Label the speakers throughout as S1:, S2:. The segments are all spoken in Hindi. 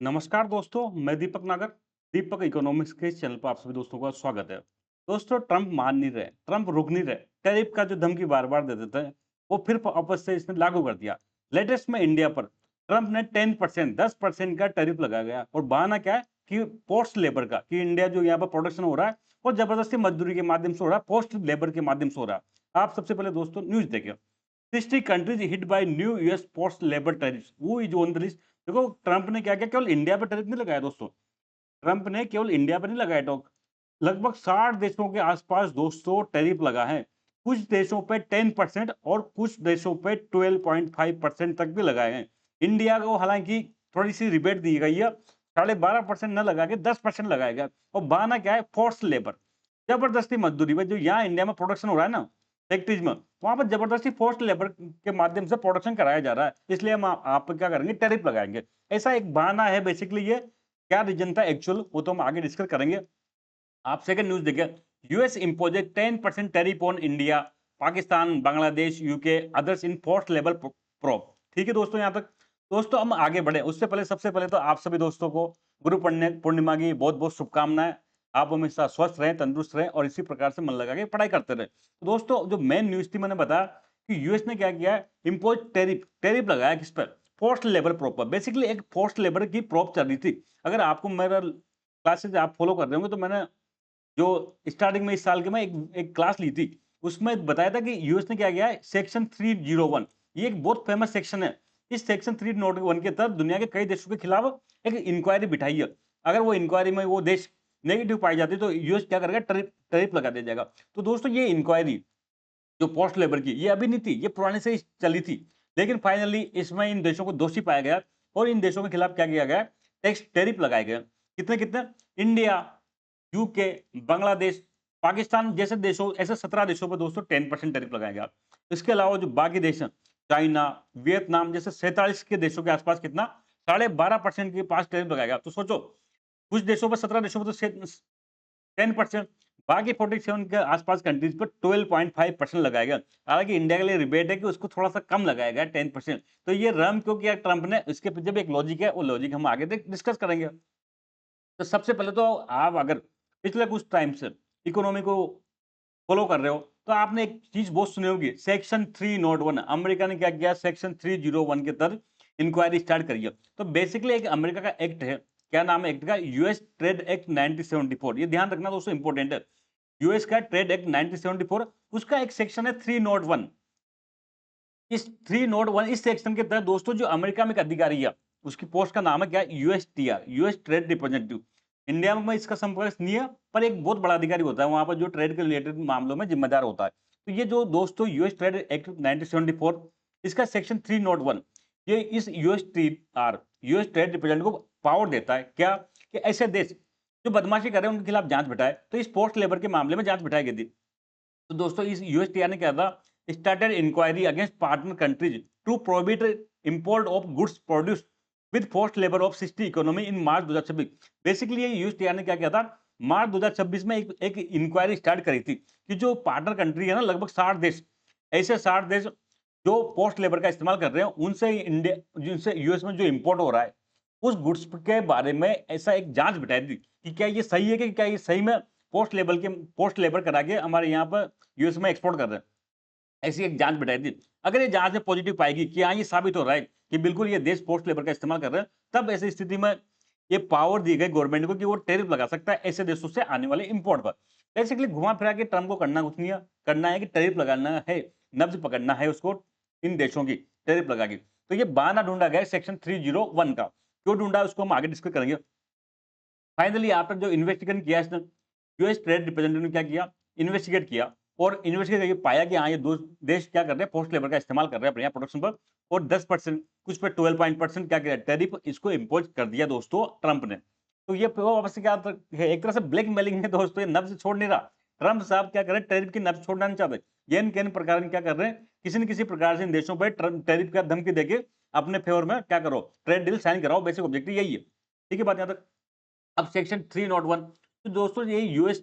S1: नमस्कार दोस्तों, मैं दीपक नागर। दीपक इकोनॉमिक्स के इस चैनल पर आप सभी दोस्तों का स्वागत है। दोस्तों, ट्रंप मान नहीं रहे, ट्रंप रुक नहीं रहे। टैरिफ का जो धमकी बार-बार दे देते हैं, वो फिर वापस से इसने लागू कर दिया। लेटेस्ट में इंडिया पर ट्रंप ने 10% 10% का टैरिफ लगाया गया और बहाना क्या है कि पोस्ट लेबर का, कि इंडिया जो यहाँ पर प्रोडक्शन हो रहा है, वो जबरदस्ती मजदूरी के माध्यम से हो रहा है, पोस्ट लेबर के माध्यम से हो रहा है। आप सबसे पहले दोस्तों न्यूज़ देखें। 60 countries hit by new US post labor tariffs. Who is on the list? देखो, ट्रंप ने क्या किया, केवल इंडिया पे टैरिफ नहीं लगाया दोस्तों। ट्रंप ने केवल इंडिया पे नहीं लगाया टोक, लगभग 60 देशों के आसपास दोस्तों टैरिफ लगा है। कुछ देशों पे 10% और कुछ देशों पे 12.5% तक भी लगाए हैं। इंडिया को हालांकि थोड़ी सी रिबेट दी गई है, 12.5% न लगा के 10% लगाया गया। और बहाना क्या है? फोर्स लेबर, जबरदस्ती मजदूरी में जो यहाँ इंडिया में प्रोडक्शन हो रहा है ना, फैक्ट्रीज में, वहां पर जबरदस्ती फोर्स्ड लेबर के माध्यम से प्रोडक्शन कराया जा रहा है। इसलिए हम आप पे क्या करेंगे, टैरिफ लगाएंगे। ऐसा एक बहाना है बेसिकली। ये क्या रीजन था एक्चुअल, वो तो हम आगे डिस्कस करेंगे। आप सेकंड न्यूज़ देखिए। US imposed 10% tariff on India, Pakistan, Bangladesh, UK, others in forced labour probe. ठीक है दोस्तों, यहाँ तक। दोस्तों हम आगे बढ़े उससे पहले सबसे पहले तो आप सभी दोस्तों को गुरु पूर्णिमा की बहुत बहुत शुभकामनाएं। आप हमेशा स्वस्थ रहें, तंदुरुस्त रहें और इसी प्रकार से मन लगा के पढ़ाई करते रहे। तो दोस्तों जो मेन न्यूज़ थी, मैंने बताया कि यूएस ने क्या किया है, इम्पोज टैरिफ टैरिफ लगाया किस पर? फोर्स्ड लेबर प्रोब पर। बेसिकली एक फोर्स्ड लेबर की प्रोब चल रही थी। अगर आपको मेरा क्लासेज आप फॉलो कर रहे होंगे तो मैंने जो स्टार्टिंग में इस साल के मैं एक क्लास ली थी, उसमें बताया था कि यूएस ने क्या किया है, सेक्शन 301, ये एक बहुत फेमस सेक्शन है। इस सेक्शन 301 के तहत दुनिया के कई देशों के खिलाफ एक इंक्वायरी बिठाई है। अगर वो इंक्वायरी में वो देश नेगेटिव पाई जाती है तो यूएस क्या करेगा, टैरिफ टैरिफ लगा दिया जाएगा। तो दोस्तों ये इंक्वायरी जो पोस्ट लेबर की, ये अभी नहीं थी, ये पुराने से ही चली थी। लेकिन फाइनली इसमें इन देशों को दोषी पाया गया और इन देशों के खिलाफ क्या किया गया, टैक्स टैरिफ लगाए गए। कितने कितने? इंडिया, यूके, बांग्लादेश, पाकिस्तान जैसे देशों, ऐसे 17 देशों पर दोस्तों 10% टैरिफ लगाया गया। इसके अलावा जो बाकी देश हैं, चाइना, वियतनाम जैसे 47 के देशों के आसपास कितना, 12.5% के पास टैरिफ लगाया गया। तो सोचो, कुछ देशों पर, 17 देशों पर तो 10%, बाकी 47 के आसपास कंट्रीज पर 12.5% लगाया गया। हालांकि इंडिया के लिए रिबेट है कि उसको थोड़ा सा कम लगाया गया, 10%। तो ये रम क्यों किया ट्रंप ने, इसके पीछे भी एक लॉजिक है, वो लॉजिक हम आगे डिस्कस करेंगे। तो सबसे पहले तो आप अगर पिछले कुछ टाइम से इकोनॉमी को फॉलो कर रहे हो तो आपने एक चीज बहुत सुनी होगी, सेक्शन 301। अमेरिका ने क्या किया, सेक्शन 301 के तहत इंक्वायरी स्टार्ट करी है। तो बेसिकली एक अमेरिका का एक्ट है, क्या नाम है एक्ट का, यूएस ट्रेड एक्ट 1974। ये ध्यान रखना दोस्तों, इंपॉर्टेंट है। यूएस का ट्रेड एक्ट 1974, उसका एक सेक्शन है 301। इस 301 इस सेक्शन के तहत दोस्तों जो अमेरिका में एक अधिकारी है, उसकी पोस्ट का नाम है क्या, USTR, US trade representative. India में इसका संपर्क नहीं है, पर एक बहुत बड़ा अधिकारी होता है वहां पर जो ट्रेड के रिलेटेड मामलों में जिम्मेदार होता है। तो ये जो दोस्तों यूएस ट्रेड एक्ट 1974, इसका सेक्शन 301, ये इस यूएसटीआर, यूएस ट्रेड रिप्रेजेंटेटिव को पावर देता है क्या, कि ऐसे देश जो बदमाशी कर रहे हैं उनके खिलाफ जांच बिठाए। तो इस पोस्ट लेबर के मामले में जांच बिठाई गई थी। तो दोस्तों इस यूएसटीआर ने क्या था, started inquiry against partner countries to prohibit import of goods produce with forced labour of 60 economy in March 2026। Basically ये यूएसटीआर ने क्या किया था, मार्च 2026 में एक इंक्वायरी स्टार्ट करी थी कि जो पार्टनर कंट्री है ना, लगभग 60 देश, ऐसे 60 देश जो पोस्ट लेबर का इस्तेमाल कर रहे हैं, उनसे इंडिया, जिनसे यूएस में जो इंपोर्ट हो रहा है उस गुड्स के बारे में ऐसा एक जांच बिठाई थी कि क्या ये सही है, कि क्या ये सही में पोस्ट लेबर करा के हमारे यहाँ पर यूएस में एक्सपोर्ट कर रहे हैं। ऐसी एक जांच बिठाई थी। अगर ये जांच में पॉजिटिव पाएगी कि हाँ ये साबित हो रहा है कि बिल्कुल ये देश पोस्ट लेबर का इस्तेमाल कर रहे हैं, तब ऐसी स्थिति में ये पावर दी गई गवर्नमेंट को कि वो टैरिफ लगा सकता है ऐसे देशों से आने वाले इंपोर्ट पर। बेसिकली घुमा फिरा के ट्रम्प को करना कुछ नहीं है, करना है कि टैरिफ लगाना है, नब्ज पकड़ना है उसको, इन देशों की टैरिफ लगा के। तो ये बहाना ढूंढा गया सेक्शन 301 का। क्यों ढूंढा उसको हम आगे डिस्कस करेंगे। फाइनली आफ्टर जो इन्वेस्टिगेशन किया इसने, यूएस ट्रेड रिप्रेजेंटेटिव ने क्या किया, इन्वेस्टिगेट किया और इन्वेस्टिगेट करके पाया कि हाँ ये दो देश क्या कर रहे हैं, पोस्ट लेबर का इस्तेमाल कर रहे हैं अपने यहाँ प्रोडक्शन पर। और 10%, कुछ पे 12% क्या किया, टैरिफ इसको इम्पोज कर दिया दोस्तों ट्रंप ने। तो ये वापस से क्या है, एक तरह से ब्लैकमेलिंग है दोस्तों, ये नब्ज छोड़ नहीं रहा। ट्रंप साहब क्या कर रहे हैं, टैरिफ की नब्ज छोड़ना नहीं चाहते। ये इन प्रकार क्या कर रहे हैं, किसी न किसी प्रकार से इन देशों पर टैरिफ का धमकी देके अपने फेवर में क्या करो, ट्रेड डील साइन कराओ। बेसिक ऑब्जेक्टिव यही है। ठीक है बात यहाँ तक। अब सेक्शन 301, तो दोस्तों ये यूएस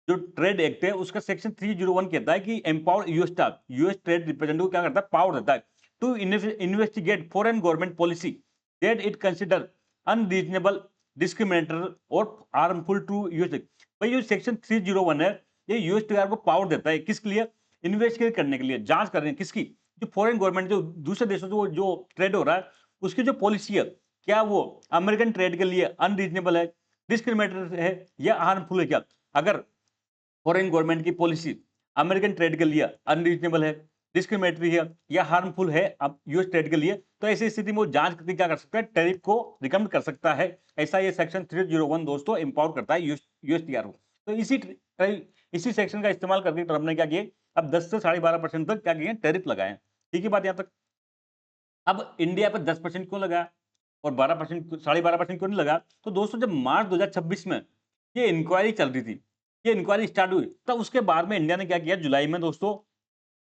S1: जो ट्रेड एक्ट है उसका सेक्शन 301 कहता है कि एम्पावर यूएस ट्रेड रिप्रेजेंटेटिव क्या करता है, पावर देता है to investigate foreign government policy that it consider unreasonable, discriminator और हार्मफुल टू यूएस। भाई जो सेक्शन 301 है, ये यूएसटीआर को पावर देता है किसके लिए? इन्वेस्टिगेट करने के लिए, जांच करने किसकी? जो फॉरेन गवर्नमेंट, जो दूसरे देशों से जो ट्रेड हो रहा है, उसकी जो पॉलिसी है, क्या वो अमेरिकन ट्रेड के लिए अनरीजनेबल है, डिस्क्रिमिनेटर है या हार्मफुल है? क्या अगर फॉरेन गवर्नमेंट की पॉलिसी अमेरिकन ट्रेड के लिए अनरीजनेबल है, डिस्क्रिमिनेटरी है या हार्मफुल है अब यूएस ट्रेड के लिए, तो ऐसी स्थिति में वो जांच करके क्या कर सकता है? टैरिफ को रिकमेंड कर सकता है। ऐसा ये सेक्शन 301 दोस्तों एम्पावर करता है यूएसटीआर को। तो इसी सेक्शन का इस्तेमाल करके ट्रम्प ने क्या किया, अब 10 से 12.5% तक क्या किए, टैरिफ लगाए। ठीक है बात यहाँ तक। अब इंडिया पर 10% क्यों लगा और 12%, 12.5% क्यों नहीं लगा? तो दोस्तों जब मार्च 2026 में ये इंक्वायरी चल रही थी, ये इंक्वायरी स्टार्ट हुई, तब उसके बाद में इंडिया ने क्या किया, जुलाई में दोस्तों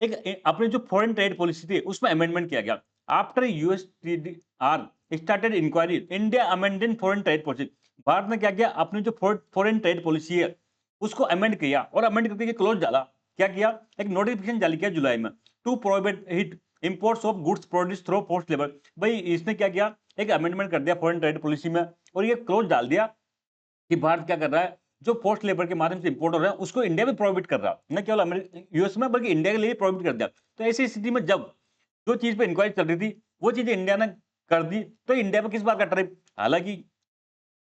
S1: अपनी जो फॉरेन ट्रेड पॉलिसी थी उसमें अमेंडमेंट किया गया। After USTDR started inquiry, India amended foreign trade policy. Bharat ने क्या किया, अपनी जो फॉरेन ट्रेड पॉलिसी है उसको अमेंड किया और अमेंड करके क्लोज डाला। क्या किया, एक नोटिफिकेशन जारी किया जुलाई में, to prohibit hit imports of goods produce through forced labour. भाई इसने क्या किया, एक अमेंडमेंट कर दिया फॉरेन ट्रेड पॉलिसी में और ये क्लोज डाल दिया कि भारत क्या कर रहा है, जो फोर्स्ड लेबर के माध्यम से इंपोर्ट हो रहा है उसको इंडिया में प्रोहिबिट कर रहा है, न केवल यूएस में बल्कि इंडिया के लिए प्रोहिबिट कर दिया। तो ऐसी स्थिति में जब जो चीज पे इंक्वायरी चल रही थी वो चीज इंडिया ने कर दी, तो इंडिया पे किस बात का टैरिफ? हालांकि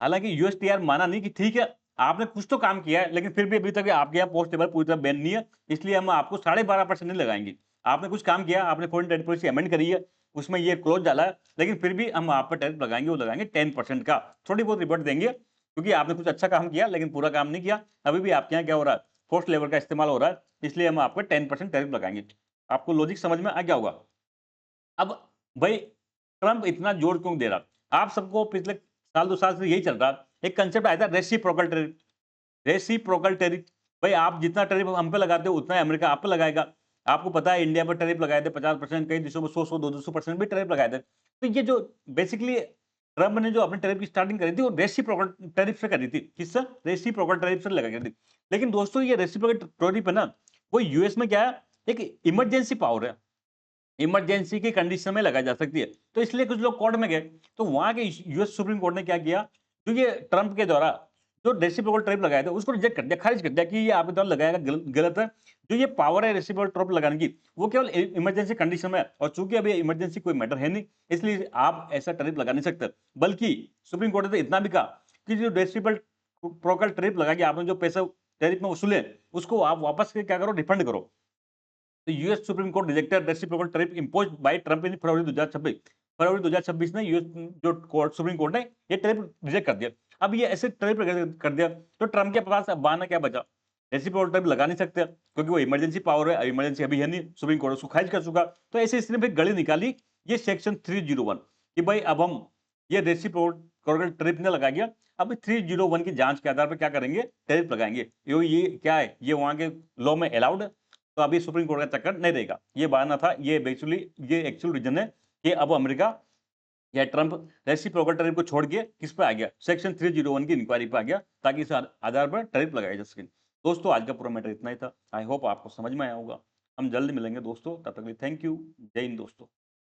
S1: हालांकि यूएसटीआर माना नहीं कि ठीक है आपने कुछ तो काम किया है, लेकिन फिर भी अभी तक आपके यहाँ पोस्ट लेबर पूरी तरह बैन नहीं है, इसलिए हम आपको 12.5% नहीं लगाएंगे। आपने कुछ काम किया, आपने फॉरेन ट्रेड पॉलिसी अमेंड करी है, उसमें ये क्लोज डाला है, लेकिन फिर भी हम आप पर टैरिफ लगाएंगे, वो लगाएंगे 10% का। थोड़ी बहुत रिबेट देंगे क्योंकि आपने कुछ अच्छा काम किया लेकिन पूरा काम नहीं किया। अभी भी आपके यहाँ क्या हो रहा है, फोर्स लेबर का इस्तेमाल हो रहा है, इसलिए हम आपको 10% टैरिफ लगाएंगे। आपको लॉजिक समझ में आ गया होगा। अब भाई ट्रंप इतना जोर क्यों दे रहा? आप सबको पिछले साल 2 साल से यही चल रहा, एक कंसेप्ट आया था रेसिप्रोकल टैरिफ। रेसिप्रोकल टैरिफ, भाई आप जितना टैरिफ हम पे लगाते हो उतना ही अमेरिका आप पे लगाएगा। आपको पता है इंडिया पर टैरिफ लगाए थे 50%, कई देशों में 100 200% भी टैरिफ लगाए थे। तो ये जो बेसिकली ट्रंप ने जो अपने टैरिफ की स्टार्टिंग करी थी वो रेसिप्रोकल टैरिफ से करी थी। किससे? रेसिप्रोकल टैरिफ से लगाई थी। लेकिन दोस्तों ये रेसिप्रोकल टैरिफ है ना, वो यूएस में क्या है, एक इमरजेंसी पावर है, इमरजेंसी की कंडीशन में लगाई जा सकती है। तो इसलिए कुछ लोग कोर्ट में गए, तो वहां के यूएस सुप्रीम कोर्ट ने क्या किया, जो ये ट्रंप के द्वारा जो रेसिप्रोकल टैरिफ लगाया था उसको रिजेक्ट कर दिया, खारिज कर दिया कि ये आपके द्वारा लगाया गलत है। जो ये पावर है रेसिप्रोकल टैरिफ लगाने की, वो केवल इमरजेंसी कंडीशन में है, और चूंकि अभी इमरजेंसी कोई मैटर है नहीं, इसलिए आप ऐसा टैरिफ लगा नहीं सकते। बल्कि सुप्रीम कोर्ट ने तो इतना भी कहा कि जो रेसिप्रोकल टैरिफ लगा के आपने जो पैसे टैरिफ में वसूले उसको आप वापस क्या करो, रिफंड करो। तो US Supreme Court rejected reciprocal tariff imposed by Trump in February 2026। फरवरी 2026 में यूएस जो कोर्ट सुप्रीम कोर्ट ने ये टैरिफ रिजेक्ट कर दिया। अब ये ऐसे टैरिफ कर दिया तो ट्रंप के पास अब बहाना क्या बचा? रेसिप्रोकल टैरिफ लगा नहीं सकते क्योंकि वो इमरजेंसी पावर है, इमरजेंसी अभी है नहीं, सुप्रीम कोर्ट उसको खारिज कर चुका। तो ऐसे स्थिति में गली निकाली ये सेक्शन 301 कि भाई अब हम ये रेसिप्रोकल टैरिफ ने लगा गया, अब 301 की जांच के आधार पर क्या करेंगे, टैरिफ लगाएंगे। ये क्या है, ये वहां के लॉ में अलाउड है, तो अभी सुप्रीम कोर्ट का चक्कर नहीं रहेगा। ये बहाना था, ये बेसिकली ये एक्चुअल रीजन है कि अब अमेरिका या ट्रंप रेसिप्रोकल टैरिफ को छोड़ के किस पे आ गया, सेक्शन 301 की इंक्वायरी पे आ गया, ताकि इस आधार पर टैरिफ लगाया जा सके। दोस्तों आज का पूरा मैटर इतना ही था, आई होप आपको समझ में आया होगा। हम जल्द मिलेंगे दोस्तों, तब तक के लिए थैंक यू, जय हिंद दोस्तों।